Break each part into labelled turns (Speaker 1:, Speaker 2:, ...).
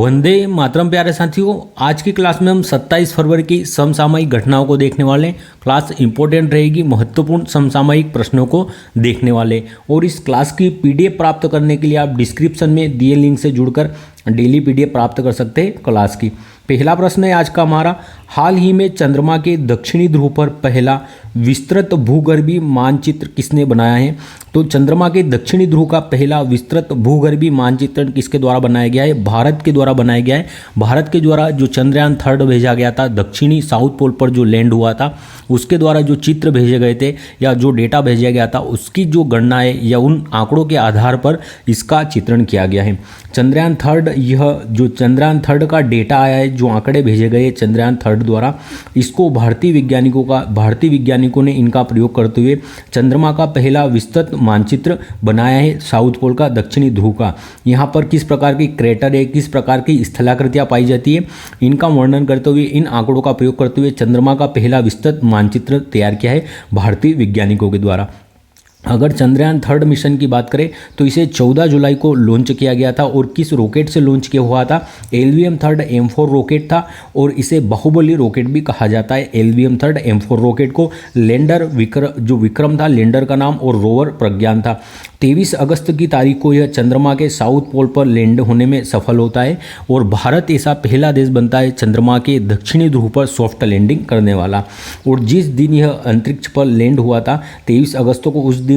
Speaker 1: वंदे मातरम प्यारे साथियों, आज की क्लास में हम 27 फरवरी की समसामयिक घटनाओं को देखने वाले हैं। क्लास इंपॉर्टेंट रहेगी, महत्वपूर्ण समसामयिक प्रश्नों को देखने वाले। और इस क्लास की पीडीएफ प्राप्त करने के लिए आप डिस्क्रिप्शन में दिए लिंक से जुड़कर डेली पीडीएफ प्राप्त कर सकते हैं क्लास की। पहला प्रश्न है आज का हमारा, हाल ही में चंद्रमा के दक्षिणी ध्रुव पर पहला विस्तृत भूगर्भीय मानचित्र किसने बनाया है? तो चंद्रमा के दक्षिणी ध्रुव का पहला विस्तृत भूगर्भीय मानचित्रण किसके द्वारा बनाया गया है? भारत के द्वारा बनाया गया है। भारत के द्वारा जो चंद्रयान 3 भेजा गया था, दक्षिणी साउथ पोल पर जो लैंड हुआ था, उसके द्वारा जो चित्र भेजे गए थे या जो डेटा भेजा गया था, उसकी जो गणना है या उन आंकड़ों के आधार पर इसका चित्रण किया गया है। चंद्रयान 3, यह जो चंद्रयान 3 का डेटा आया है, जो आंकड़े भेजे गए चंद्रयान 3 द्वारा, इसको भारतीय वैज्ञानिकों ने इनका प्रयोग करते हुए चंद्रमा का पहला विस्तृत मानचित्र बनाया है, साउथ पोल का, दक्षिणी ध्रुव का। यहाँ पर किस प्रकार की क्रेटर है, किस प्रकार की स्थलाकृतियाँ पाई जाती है, इनका वर्णन करते हुए, इन आंकड़ों का प्रयोग करते हुए चंद्रमा का पहला विस्तृत मानचित्र तैयार किया है भारतीय वैज्ञानिकों के द्वारा। अगर चंद्रयान 3 मिशन की बात करें तो इसे 14 जुलाई को लॉन्च किया गया था। और किस रॉकेट से लॉन्च किया हुआ था? LVM-3 M4 रॉकेट था, और इसे बाहुबली रॉकेट भी कहा जाता है। LVM-3 M4 रॉकेट को लैंडर विक्रम था लैंडर का नाम, और रोवर प्रज्ञान था। 23 अगस्त की तारीख को यह चंद्रमा के साउथ पोल पर लैंड होने में सफल होता है, और भारत ऐसा पहला देश बनता है चंद्रमा के दक्षिणी ध्रुव पर सॉफ्ट लैंडिंग करने वाला। और जिस दिन यह अंतरिक्ष पर लैंड हुआ था 23 अगस्त को, उस दिन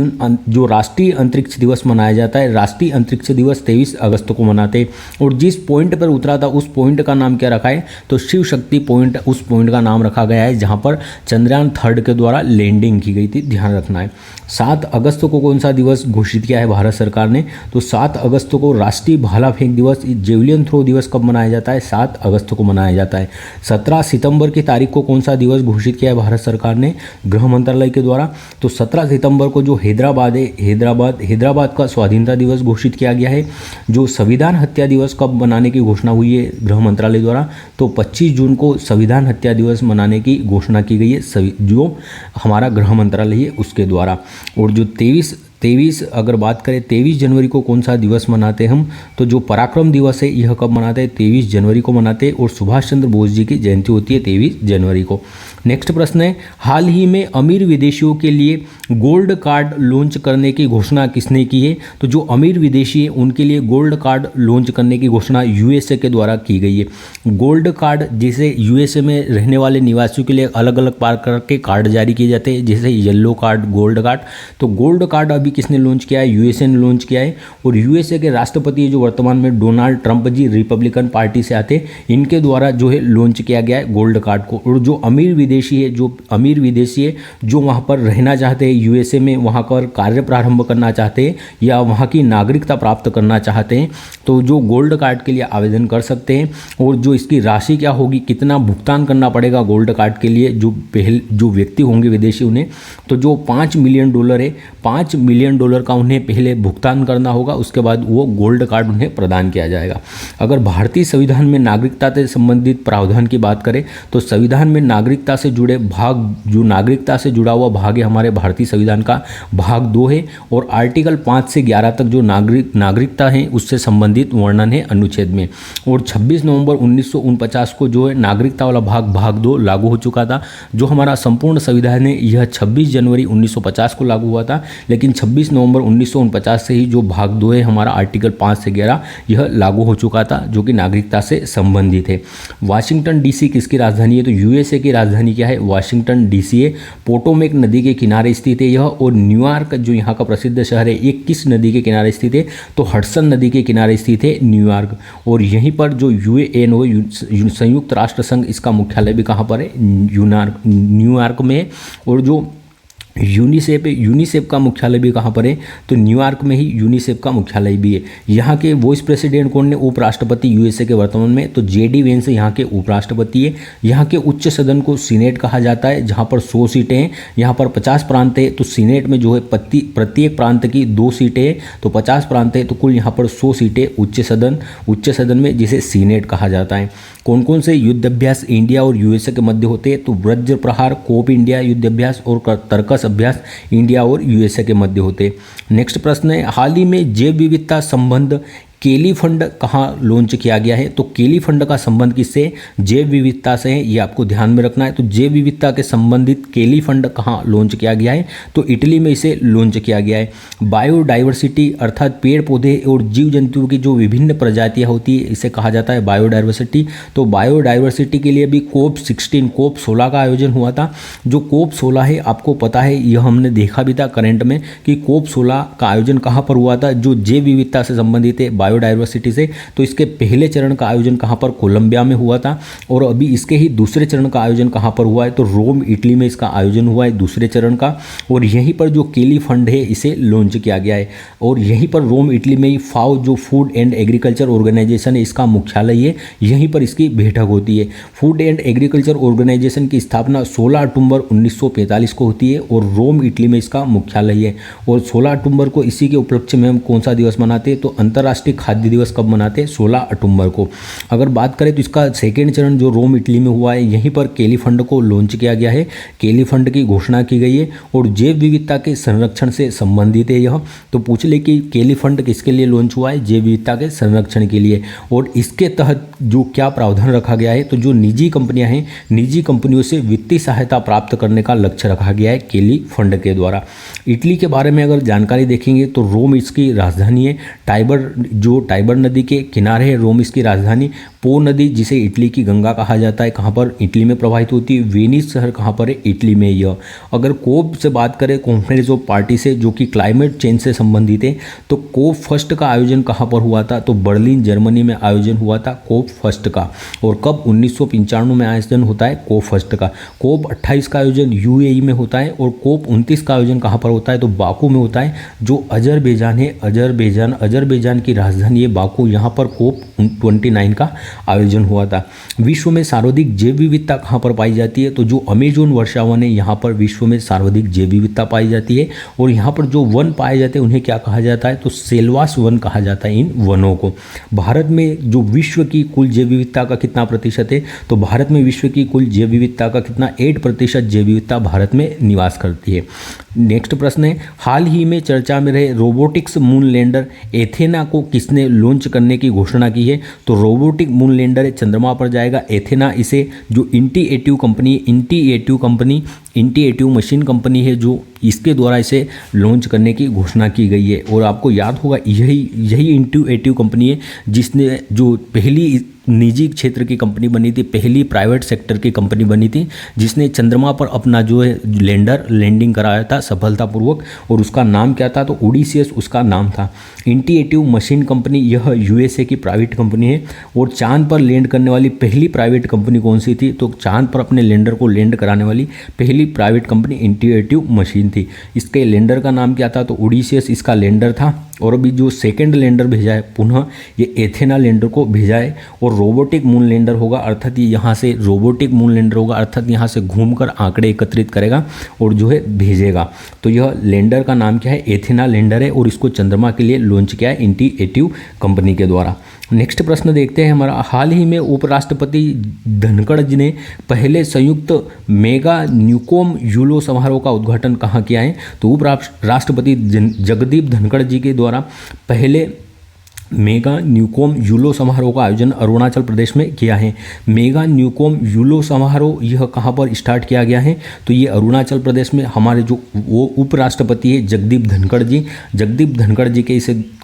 Speaker 1: जो राष्ट्रीय अंतरिक्ष दिवस मनाया जाता है, राष्ट्रीय अंतरिक्ष दिवस 23 अगस्त को मनाते हैं। और जिस पॉइंट पर उतरा था उस पॉइंट का नाम क्या रखा है? तो शिव शक्ति पॉइंट, उस पॉइंट का नाम रखा गया है जहां पर चंद्रयान 3 के द्वारा लैंडिंग की गई थी, ध्यान रखना है। 7 अगस्त को कौन सा दिवस घोषित किया है भारत सरकार ने? तो 7 अगस्त को राष्ट्रीय भाला फेंक दिवस, जेवलिन थ्रो दिवस कब मनाया जाता है? 7 अगस्त को मनाया जाता है। 17 सितंबर की तारीख को कौन सा दिवस घोषित किया है भारत सरकार ने गृह मंत्रालय के द्वारा? तो 17 सितंबर को जो हैदराबाद का स्वाधीनता दिवस घोषित किया गया है। जो संविधान हत्या दिवस कब मनाने की घोषणा हुई है गृह मंत्रालय द्वारा? तो 25 जून को संविधान हत्या दिवस मनाने की घोषणा की गई है, जो हमारा गृह मंत्रालय है उसके द्वारा। और जो 23 अगर बात करें 23 जनवरी को कौन सा दिवस मनाते हैं हम? तो जो पराक्रम दिवस है यह कब मनाते हैं? 23 जनवरी को मनाते हैं। और सुभाष चंद्र बोस जी की जयंती होती है 23 जनवरी को। नेक्स्ट प्रश्न है, हाल ही में अमीर विदेशियों के लिए गोल्ड कार्ड लॉन्च करने की घोषणा किसने की है? तो जो अमीर विदेशी है उनके लिए गोल्ड कार्ड लॉन्च करने की घोषणा यूएसए के द्वारा की गई है। गोल्ड कार्ड, जैसे यूएसए में रहने वाले निवासियों के लिए अलग अलग प्रकार के कार्ड जारी किए जाते हैं, जैसे येलो कार्ड, गोल्ड कार्ड। तो गोल्ड कार्ड अभी किसने लॉन्च किया है? यूएसए ने लॉन्च किया है। और यूएसए के राष्ट्रपति जो वर्तमान में डोनाल्ड ट्रंप जी, रिपब्लिकन पार्टी से आते, इनके द्वारा जो है लॉन्च किया गया है गोल्ड कार्ड को। और जो अमीर विदेशी है जो वहाँ पर रहना चाहते हैं यूएसए में, वहाँ पर कार्य प्रारंभ करना चाहते हैं या वहाँ की नागरिकता प्राप्त करना चाहते हैं, तो जो गोल्ड कार्ड के लिए आवेदन कर सकते हैं। और जो इसकी राशि क्या होगी, कितना भुगतान करना पड़ेगा गोल्ड कार्ड के लिए जो व्यक्ति होंगे विदेशी, उन्हें तो जो $5 मिलियन है, $5 मिलियन का उन्हें पहले भुगतान करना होगा, उसके बाद वो गोल्ड कार्ड उन्हें प्रदान किया जाएगा। अगर भारतीय संविधान में नागरिकता से संबंधित प्रावधान की बात करें तो संविधान में नागरिकता से जुड़े भाग, जो नागरिकता से जुड़ा हुआ भाग है हमारे भारतीय संविधान का, भाग 2 है। और आर्टिकल 5 से 11 तक जो नागरिकता है उससे संबंधित वर्णन है अनुच्छेद में। और 26 नवंबर 1949 को जो है नागरिकता वाला भाग 2 लागू हो चुका था। जो हमारा संपूर्ण संविधान है यह 26 जनवरी 1950 को लागू हुआ था, लेकिन 26 नवंबर 1949 से ही जो भाग 2 है हमारा आर्टिकल 5 से 11 यह लागू हो चुका था, जो कि नागरिकता से संबंधित है। वाशिंगटन डीसी किसकी राजधानी है? तो यूएसए की राजधानी क्या है? वाशिंगटन डीसी है। पोटोमेक नदी के किनारे स्थित है यह। और न्यूयॉर्क जो यहाँ का प्रसिद्ध शहर है, ये किस नदी के किनारे स्थित है? तो हडसन नदी के किनारे स्थित है न्यूयॉर्क। और यहीं पर जो यूएनओ, संयुक्त राष्ट्र संघ, इसका मुख्यालय भी कहाँ पर है? न्यूयॉर्क में है। और जो यूनिसेफ का मुख्यालय भी कहाँ पर है? तो न्यूयॉर्क में ही यूनिसेफ का मुख्यालय भी है। यहाँ के वाइस प्रेसिडेंट कौन है? उपराष्ट्रपति यूएसए के वर्तमान में, तो जेडी वेंस यहाँ के उपराष्ट्रपति है। यहाँ के उच्च सदन को सीनेट कहा जाता है, जहाँ पर 100 सीटें हैं। यहाँ पर 50 प्रांत है, तो सीनेट में जो है प्रत्येक प्रांत की 2 सीटें हैं, तो 50 प्रांत है, तो कुल यहाँ पर 100 सीटें उच्च सदन में, जिसे सीनेट कहा जाता है। कौन कौन से युद्ध अभ्यास इंडिया और यूएसए के मध्य होते हैं? तो वज्र प्रहार, कोप इंडिया युद्ध अभ्यास और तर्कस अभ्यास इंडिया और यूएसए के मध्य होते हैं। नेक्स्ट प्रश्न है, हाल ही में जैव विविधता संबंध केली फंड कहाँ लॉन्च किया गया है? तो केली फंड का संबंध किससे? जैव विविधता से है, ये आपको ध्यान में रखना है। तो जैव विविधता के संबंधित केली फंड कहाँ लॉन्च किया गया है? तो इटली में इसे लॉन्च किया गया है। बायोडाइवर्सिटी अर्थात पेड़ पौधे और जीव जंतुओं की जो विभिन्न प्रजातियाँ होती है इसे कहा जाता है बायोडाइवर्सिटी। तो बायोडाइवर्सिटी के लिए भी कोप 16 का आयोजन हुआ था। जो कोप 16 है आपको पता है, यह हमने देखा भी था करंट में कि कोप 16 का आयोजन कहाँ पर हुआ था, जो जैव विविधता से संबंधित है बायोडाइवर्सिटी से। तो इसके पहले चरण का आयोजन कहाँ पर? कोलंबिया में हुआ था। और अभी इसके ही दूसरे चरण का आयोजन कहाँ पर हुआ है? तो रोम इटली में इसका आयोजन हुआ है दूसरे चरण का। और यहीं पर जो केली फंड है इसे लॉन्च किया गया है। और यहीं पर रोम इटली में ही फाओ जो फूड एंड एग्रीकल्चर ऑर्गेनाइजेशन है इसका मुख्यालय है, यहीं पर इसकी बैठक होती है। फूड एंड एग्रीकल्चर ऑर्गेनाइजेशन की स्थापना 16 अक्टूबर 1945 को होती है और रोम इटली में इसका मुख्यालय है। और 16 अक्टूबर को इसी के उपलक्ष्य में हम कौन सा दिवस मनाते हैं? तो अंतर्राष्ट्रीय खाद्य दिवस कब मनाते हैं? 16 अक्टूबर को। अगर बात करें तो इसका सेकेंड चरण जो रोम इटली में हुआ है, यहीं पर केली फंड को लॉन्च किया गया है। केली फंड की घोषणा की गई है और जैव विविधता के संरक्षण से संबंधित है यह। तो पूछ ले कि केली फंड किसके लिए लॉन्च हुआ है? जैव विविधता के संरक्षण के लिए। और इसके तहत जो क्या प्रावधान रखा गया है? तो जो निजी कंपनियां हैं, निजी कंपनियों से वित्तीय सहायता प्राप्त करने का लक्ष्य रखा गया है केली फंड के द्वारा। इटली के बारे में अगर जानकारी देखेंगे तो रोम इसकी राजधानी है। टाइबर नदी के किनारे है रोम इसकी राजधानी। पो नदी जिसे इटली की गंगा कहा जाता है कहाँ पर? इटली में प्रवाहित होती है। वेनिस शहर कहाँ पर है? इटली में यह। अगर कोप से बात करें, कॉन्फ्रेंस ऑफ पार्टी से, जो कि क्लाइमेट चेंज से संबंधित है, तो कोप फर्स्ट का आयोजन कहाँ पर हुआ था? तो बर्लिन जर्मनी में आयोजन हुआ था कोप फर्स्ट का। और कब? 1995 में आयोजन होता है कोप फर्स्ट का। कोप 28 का आयोजन यूएई में होता है और कोप 29 का आयोजन कहाँ पर होता है? तो बाकू में होता है, जो अजरबैजान है। अजरबैजान की राजधानी है बाकू। यहाँ पर कोप 29 का आयोजन हुआ था। विश्व में सर्वाधिक जैव विविधता कहाँ पर पाई जाती है? तो जो अमेजोन वर्षावन है यहाँ पर विश्व में सर्वाधिक जैव विविधता पाई जाती है। और यहाँ पर जो वन पाए जाते हैं उन्हें क्या कहा जाता है? तो सेल्वास वन कहा जाता है इन वनों को। भारत में जो विश्व की कुल जैव विविधता का कितना प्रतिशत है? तो भारत में विश्व की कुल जैव विविधता का कितना? 8% जैव विविधता भारत में निवास करती है। नेक्स्ट प्रश्न है, हाल ही में चर्चा में रहे रोबोटिक्स मून लैंडर एथेना को किसने लॉन्च करने की घोषणा की है? तो रोबोटिक मून लैंडर चंद्रमा पर जाएगा। एथेना इसे जो इंटीएटिव मशीन कंपनी है जो इसके द्वारा इसे लॉन्च करने की घोषणा की गई है। और आपको याद होगा यही इंटीएटिव कंपनी है जिसने जो पहली निजी क्षेत्र की कंपनी बनी थी, पहली प्राइवेट सेक्टर की कंपनी बनी थी, जिसने चंद्रमा पर अपना जो है लैंडर लैंडिंग कराया था सफलतापूर्वक। और उसका नाम क्या था? तो ओडिसियस उसका नाम था। इंटीएटिव मशीन कंपनी यह यूएसए की प्राइवेट कंपनी है। और चांद पर लैंड करने वाली पहली प्राइवेट कंपनी कौन सी थी? तो चांद पर अपने लैंडर को लैंड कराने वाली पहली प्राइवेट कंपनी इंटीएटिव मशीन थी। इसके लैंडर का नाम क्या था? तो ओडिसियस इसका लैंडर था। और अभी जो सेकंड लैंडर भेजा है पुनः ये एथेना लैंडर को भेजा है। और रोबोटिक मून लैंडर होगा, अर्थात ये यहाँ से रोबोटिक मून लैंडर होगा, अर्थात यहाँ से घूमकर आंकड़े एकत्रित करेगा और जो है भेजेगा। तो यह लैंडर का नाम क्या है? एथेना लैंडर है। और इसको चंद्रमा के लिए लॉन्च किया है इंटीएटिव कंपनी के द्वारा। नेक्स्ट प्रश्न देखते हैं हमारा, हाल ही में उपराष्ट्रपति धनखड़ जी ने पहले संयुक्त मेगा न्यूकॉम यूलो समारोह का उद्घाटन कहाँ किया है? तो उपराष्ट्रपति जगदीप धनखड़ जी के द्वारा पहले मेगा न्यूकॉम यूलो समारोह का आयोजन अरुणाचल प्रदेश में किया है। मेगा न्यूकॉम यूलो समारोह यह कहाँ पर स्टार्ट किया गया है? तो ये अरुणाचल प्रदेश में हमारे जो वो उपराष्ट्रपति है जगदीप धनखड़ जी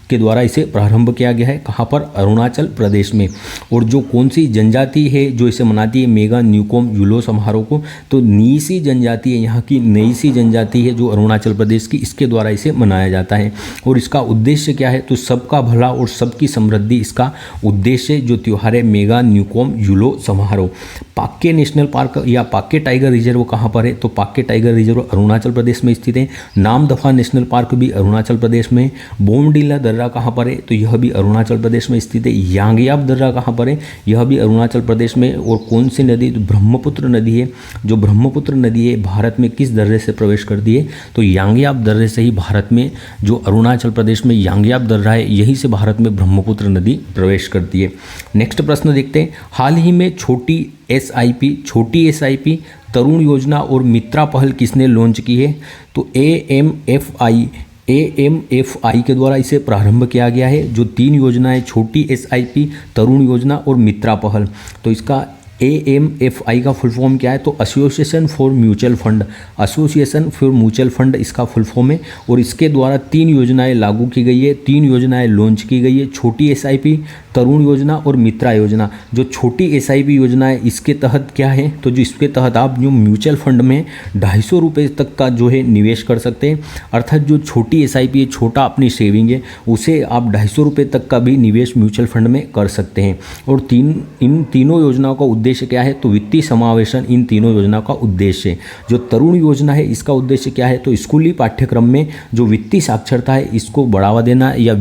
Speaker 1: के द्वारा इसे प्रारंभ किया गया है। कहाँ पर? अरुणाचल प्रदेश में। और जो कौन सी जनजाति है जो इसे मनाती है मेगा न्यूकॉम यूलो समारोह को? तो नीसी जनजाति है, यहाँ की नेइसी जनजाति है जो अरुणाचल प्रदेश की, इसके द्वारा इसे मनाया जाता है। और इसका उद्देश्य क्या है? तो सबका भला और सबकी समृद्धि इसका उद्देश्य जो त्यौहार है मेगा न्यूकॉम यूलो समारोह। पाक्के नेशनल पार्क या पाक्के टाइगर रिजर्व कहाँ पर है? तो पाक्के टाइगर रिजर्व अरुणाचल प्रदेश में स्थित है। नामदफा नेशनल पार्क भी अरुणाचल प्रदेश में। बोमडिला दर्रा कहाँ पर है? तो यह भी अरुणाचल प्रदेश में स्थित है। यांगयाप दर्रा कहाँ पर है? यह भी अरुणाचल प्रदेश में। और कौन सी नदी? तो ब्रह्मपुत्र नदी है। जो ब्रह्मपुत्र नदी है भारत में किस दर्रे से प्रवेश करती है? तो यांगयाप दर्रे से ही भारत में, जो अरुणाचल प्रदेश में यांगयाप दर्रा है, यहीं से भारत में ब्रह्मपुत्र नदी प्रवेश करती है। नेक्स्ट प्रश्न देखते हैं, हाल ही में छोटी एसआईपी तरुण योजना और मित्रा पहल किसने लॉन्च की है? तो AMFI AMFI के द्वारा इसे प्रारंभ किया गया है। जो 3 योजनाएं, छोटी SIP, तरुण योजना और मित्रा पहल, तो इसका AMFI का फुल फॉर्म क्या है? तो association for mutual fund, association for mutual fund इसका फुल फॉर्म है। और इसके द्वारा 3 योजनाएं लागू की गई है, 3 योजनाएं लॉन्च की गई है, छोटी SIP, तरुण योजना और मित्रा योजना। जो छोटी SIP योजना है इसके तहत क्या है? तो जो इसके तहत आप जो म्यूचुअल फंड में 250 रुपये तक का जो है निवेश कर सकते हैं। अर्थात जो छोटी SIP है, छोटा अपनी सेविंग है, उसे आप 250 रुपये तक का भी निवेश म्यूचुअल फंड में कर सकते हैं। और इन तीनों योजनाओं का उद्देश्य क्या है? तो वित्तीय समावेशन इन तीनों योजनाओं का उद्देश्य है। जो तरुण योजना है इसका उद्देश्य क्या है? तो स्कूली पाठ्यक्रम में जो वित्तीय साक्षरता है इसको बढ़ावा देना या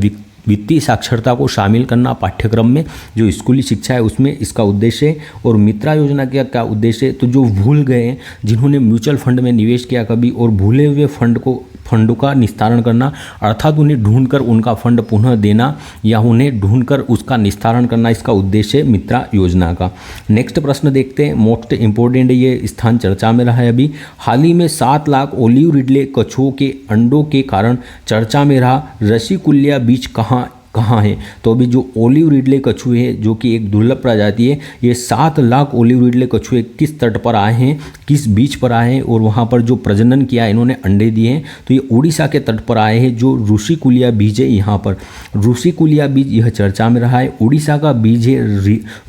Speaker 1: वित्तीय साक्षरता को शामिल करना पाठ्यक्रम में, जो स्कूली शिक्षा है उसमें इसका उद्देश्य है। और मित्रा योजना का क्या उद्देश्य है? तो जो भूल गए हैं, जिन्होंने म्यूचुअल फंड में निवेश किया कभी और भूले हुए फंड का निस्तारण करना, अर्थात उन्हें ढूंढकर उनका फंड पुनः देना या उन्हें ढूंढकर उसका निस्तारण करना, इसका उद्देश्य है मित्रा योजना का। नेक्स्ट प्रश्न देखते हैं, मोस्ट इंपॉर्टेंट, ये स्थान चर्चा में रहा है अभी। हाल ही में 7 लाख ओलिव रिडले कछुओं के अंडों के कारण चर्चा में रहा रसिकुल्या बीच कहाँ है? तो अभी जो ओलिव रिडले कछुए हैं, जो कि एक दुर्लभ प्रजाति है, ये 7 लाख ओलिव रिडले कछुए किस तट पर आए हैं, किस बीच पर आए हैं और वहाँ पर जो प्रजनन किया है, इन्होंने अंडे दिए हैं, तो ये उड़ीसा के तट पर आए हैं। जो ऋषिकुल्या बीज है, यहाँ पर ऋषिकुल्या बीज यह चर्चा में रहा है। उड़ीसा का बीज है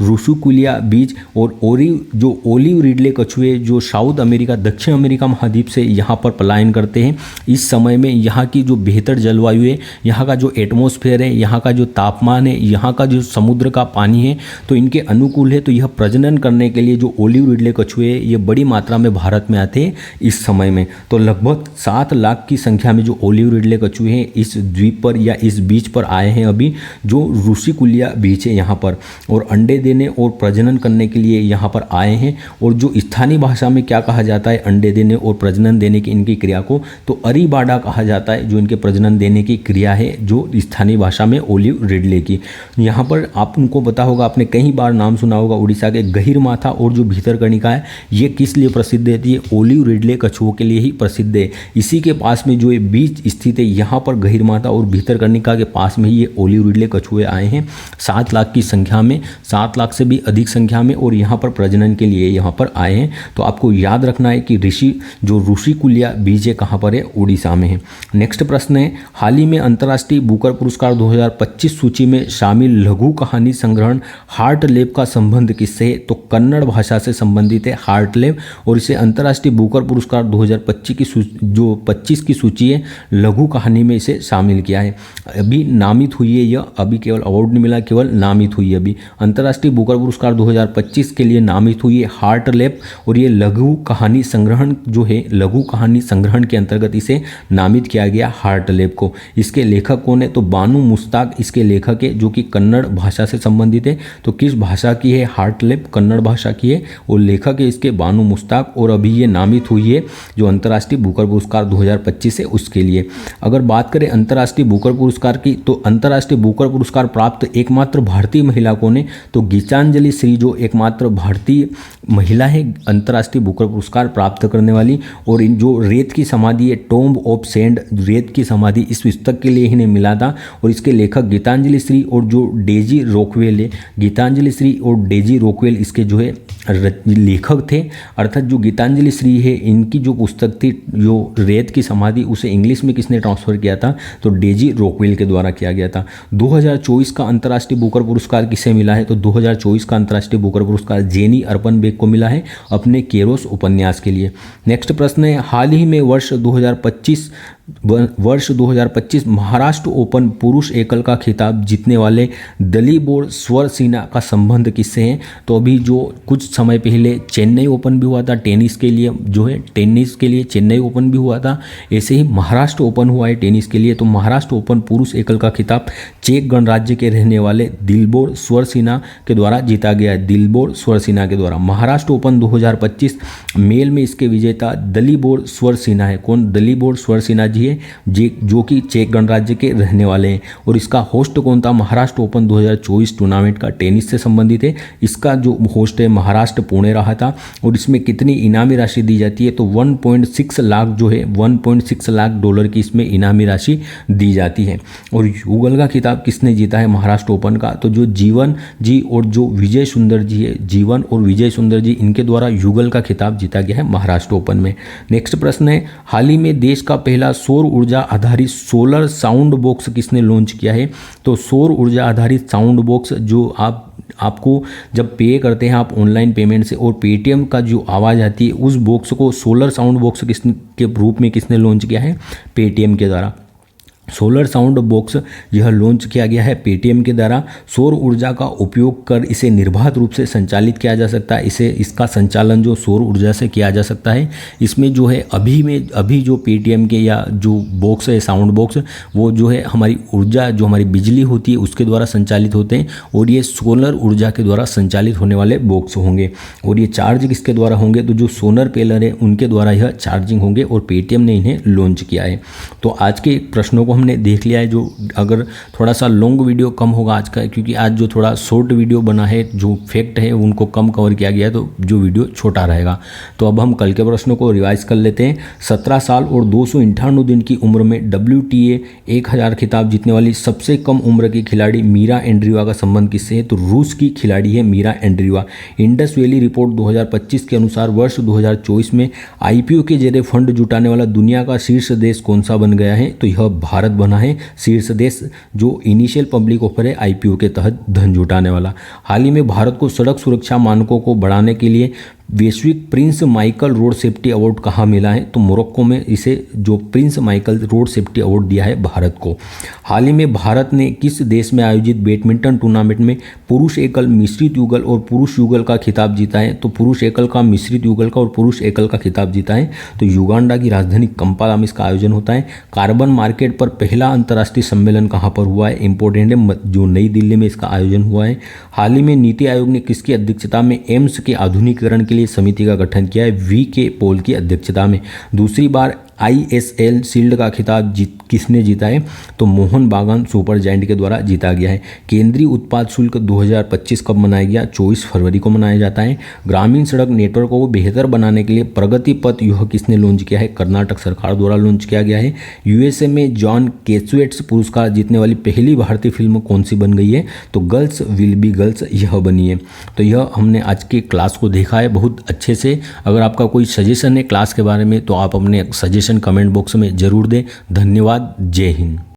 Speaker 1: ऋषिकुल्या बीज। और ओलिव रिडले कछुए जो साउथ अमेरिका, दक्षिण अमेरिका महाद्वीप से यहाँ पर पलायन करते हैं। इस समय में यहाँ की जो बेहतर जलवायु है, यहाँ का जो एटमॉस्फेयर है, यहाँ का जो तापमान है, यहाँ का जो समुद्र का पानी है, तो इनके अनुकूल है। तो यह प्रजनन करने के लिए जो ओलिव रिडले कछुए ये बड़ी मात्रा में भारत में आते हैं इस समय में। तो लगभग 7 लाख की संख्या में जो ओलिव रिडले कछुए हैं इस द्वीप पर या इस बीच पर आए हैं अभी, जो ऋषिकुल्या बीच है यहाँ पर, और अंडे देने और प्रजनन करने के लिए यहाँ पर आए हैं। और जो स्थानीय भाषा में क्या कहा जाता है अंडे देने और प्रजनन देने की इनकी क्रिया को? तो अरीबाडा कहा जाता है, जो इनके प्रजनन देने की क्रिया है, जो स्थानीय भाषा में ओलिव रिडले की। यहाँ पर आपको पता होगा, आपने कई बार नाम सुना होगा उड़ीसा के गहीरमाथा और जो भीतरकनिका है, ये किस लिए प्रसिद्ध है? ये ओलिव रिडले कछुओं के लिए ही प्रसिद्ध है। इसी के पास में जो ये बीच स्थित है, यहाँ पर गहीरमाथा और भीतरकनिका के पास में ही ये ओलिव रिडले कछुए आए हैं 7 लाख की संख्या में, 7 लाख से भी अधिक संख्या में, और यहाँ पर प्रजनन के लिए यहाँ पर आए हैं। तो आपको याद रखना है कि ऋषिकुल्या बीज है कहाँ पर है? उड़ीसा में है। नेक्स्ट प्रश्न है, हाल ही में अंतर्राष्ट्रीय बुकर पुरस्कार 2025 सूची में शामिल लघु कहानी संग्रहण हार्ट लैब का संबंध किससे है? तो कन्नड़ भाषा से संबंधित है हार्ट लैब, और इसे अंतर्राष्ट्रीय बुकर पुरस्कार 2025 की जो 25 की सूची है लघु कहानी में इसे शामिल किया है। अभी नामित हुई है यह, अभी केवल अवार्ड नहीं मिला, केवल नामित हुई है। अभी अंतर्राष्ट्रीय बुकर पुरस्कार 2025 के लिए नामित हुई है हार्ट लैब, और ये लघु कहानी संग्रहण जो है, लघु कहानी संग्रहण के अंतर्गत इसे नामित किया गया हार्ट लैब को। इसके लेखक कौन है? तो बानू मुश्ताक इसके लेखक है, जो कि कन्नड़ भाषा से संबंधित है। तो किस भाषा की है हार्ट लैब? कन्नड़ भाषा की है, और लेखक है इसके बानू मुश्ताक, और अभी ये नामित हुई है जो अंतर्राष्ट्रीय बुकर पुरस्कार 2025 है उसके लिए। अगर बात करें अंतर्राष्ट्रीय बुकर पुरस्कार की, तो अंतर्राष्ट्रीय बुकर पुरस्कार प्राप्त एकमात्र भारतीय महिला कौन है? तो गीतांजलि श्री जो एकमात्र भारतीय महिला है अंतर्राष्ट्रीय बुकर पुरस्कार प्राप्त करने वाली। और इन जो रेत की समाधि है, टॉम्ब ऑफ सैंड, रेत की समाधि, इस पुस्तक के लिए इन्हें मिला था, और इसके लेखक गीतांजलि श्री और जो डेजी रॉकवेल है, गीतांजलि श्री और डेजी रॉकवेल इसके जो है लेखक थे। अर्थात जो गीतांजलि श्री है, इनकी जो पुस्तक थी जो रेत की समाधि, उसे इंग्लिश में किसने ट्रांसफर किया था? तो डेजी रॉकवेल के द्वारा किया गया था। 2024 का अंतर्राष्ट्रीय बुकर पुरस्कार किसे मिला है? तो 2024 का अंतर्राष्ट्रीय बुकर पुरस्कार जेनी अर्पनबेक को मिला है अपने केरोस उपन्यास के लिए। नेक्स्ट प्रश्न है, हाल ही में वर्ष 2025 महाराष्ट्र ओपन पुरुष एकल का खिताब जीतने वाले दलीबोर स्वर सिन्हा का संबंध किससे है? तो अभी जो कुछ समय पहले चेन्नई ओपन भी हुआ था टेनिस के लिए, जो है टेनिस के लिए चेन्नई ओपन भी हुआ था, ऐसे ही महाराष्ट्र ओपन हुआ है टेनिस के लिए। तो महाराष्ट्र ओपन पुरुष एकल का खिताब चेक गणराज्य के रहने वाले दिलबोर स्वर सिन्हा के द्वारा जीता गया है, दिलबोर स्वर सिन्हा के द्वारा। महाराष्ट्र ओपन 2025 मेल में इसके विजेता दलीबोर स्वर सिन्हा है। कौन? दलीबोर स्वर सिन्हा जी जी है जो कि चेक गणराज्य के रहने वाले हैं। और इसका होस्ट कौन था? महाराष्ट्र ओपन 2024 टूर्नामेंट का टेनिस से संबंधित है। इसका जो होस्ट है महाराष्ट्र पुणे रहा था। और इसमें कितनी इनामी राशि दी जाती है? तो 1.6 लाख जो है 1.6 लाख डॉलर की इसमें इनामी राशि दी जाती है। और युगल का खिताब किसने जीता है महाराष्ट्र ओपन का? तो जो जीवन जी और जो विजय सुंदर जी है, जीवन और विजय सुंदर जी, इनके द्वारा युगल का खिताब जीता गया है महाराष्ट्र ओपन में। नेक्स्ट प्रश्न है, हाल ही में देश का पहला सौर ऊर्जा आधारित सोलर साउंड बॉक्स किसने लॉन्च किया है? तो सौर ऊर्जा आधारित साउंड बॉक्स जो आपको जब पे करते हैं आप ऑनलाइन पेमेंट से और पेटीएम का जो आवाज़ आती है, उस बॉक्स को सोलर साउंड बॉक्स के रूप में किसने लॉन्च किया है? पेटीएम के द्वारा। सोलर साउंड बॉक्स यह लॉन्च किया गया है पेटीएम के द्वारा। सौर ऊर्जा का उपयोग कर इसे निर्बाध रूप से संचालित किया जा सकता है। इसका संचालन जो सौर ऊर्जा से किया जा सकता है। इसमें जो है अभी जो पेटीएम के या जो बॉक्स है साउंड बॉक्स, वो जो है हमारी ऊर्जा जो हमारी बिजली होती है उसके द्वारा संचालित होते हैं। और ये सोलर ऊर्जा के द्वारा संचालित होने वाले बॉक्स होंगे। और ये चार्ज किसके द्वारा होंगे? तो जो सोलर पैनल है उनके द्वारा यह चार्जिंग होंगे और पेटीएम ने इन्हें लॉन्च किया है। तो आज के प्रश्नों को हमने देख लिया है। जो अगर थोड़ा सा लॉन्ग वीडियो कम होगा आज का, क्योंकि आज जो थोड़ा शॉर्ट वीडियो बना है, जो फैक्ट है उनको कम कवर किया गया है, तो जो वीडियो छोटा रहेगा। तो अब हम कल के प्रश्नों को रिवाइज कर लेते हैं। 17 साल और 298 दिन की उम्र में WTA 1000 खिताब जीतने वाली सबसे कम उम्र की खिलाड़ी मीरा एंड्रीवा का संबंध किससे है? तो रूस की खिलाड़ी है Mirra Andreeva. Indus valley report 2025 के अनुसार वर्ष 2024 में IPO के जरिए फंड जुटाने वाला दुनिया का शीर्ष देश कौन सा बन गया है? तो यह भारत बना है शीर्ष देश, जो इनिशियल पब्लिक ऑफर है IPO के तहत धन जुटाने वाला। हाल ही में भारत को सड़क सुरक्षा मानकों को बढ़ाने के लिए वैश्विक Prince Michael road safety award कहाँ मिला है? तो मोरक्को में इसे जो Prince Michael road safety award दिया है भारत को। हाल ही में भारत ने किस देश में आयोजित बैडमिंटन टूर्नामेंट में पुरुष एकल, मिश्रित युगल और पुरुष युगल का खिताब जीता है? तो पुरुष एकल का, मिश्रित युगल का और पुरुष एकल का खिताब जीता है। तो युगांडा की राजधानी कंपाला में इसका आयोजन होता है। कार्बन मार्केट पर पहला अंतर्राष्ट्रीय सम्मेलन कहाँ पर हुआ है? इंपॉर्टेंट है, जो नई दिल्ली में इसका आयोजन हुआ है। हाल ही में नीति आयोग ने किसकी अध्यक्षता में एम्स के आधुनिकीकरण के लिए समिति का गठन किया है? VK पॉल की अध्यक्षता में। दूसरी बार ISL शील्ड का खिताब किसने जीता है? तो मोहन बागान सुपर जायंट के द्वारा जीता गया है। केंद्रीय उत्पाद शुल्क 2025 कब मनाया गया? 24 फरवरी को मनाया जाता है। ग्रामीण सड़क नेटवर्क को बेहतर बनाने के लिए प्रगति पथ यह किसने लॉन्च किया है? कर्नाटक सरकार द्वारा लॉन्च किया गया है। USA में जॉन कैसुएट्स पुरस्कार जीतने वाली पहली भारतीय फिल्म कौन सी बन गई है? तो गर्ल्स विल बी गर्ल्स यह बनी है। तो यह हमने आज के क्लास को देखा है बहुत अच्छे से। अगर आपका कोई सजेशन है क्लास के बारे में तो आप अपने सजेशन कमेंट बॉक्स में जरूर दें। धन्यवाद। जय हिंद।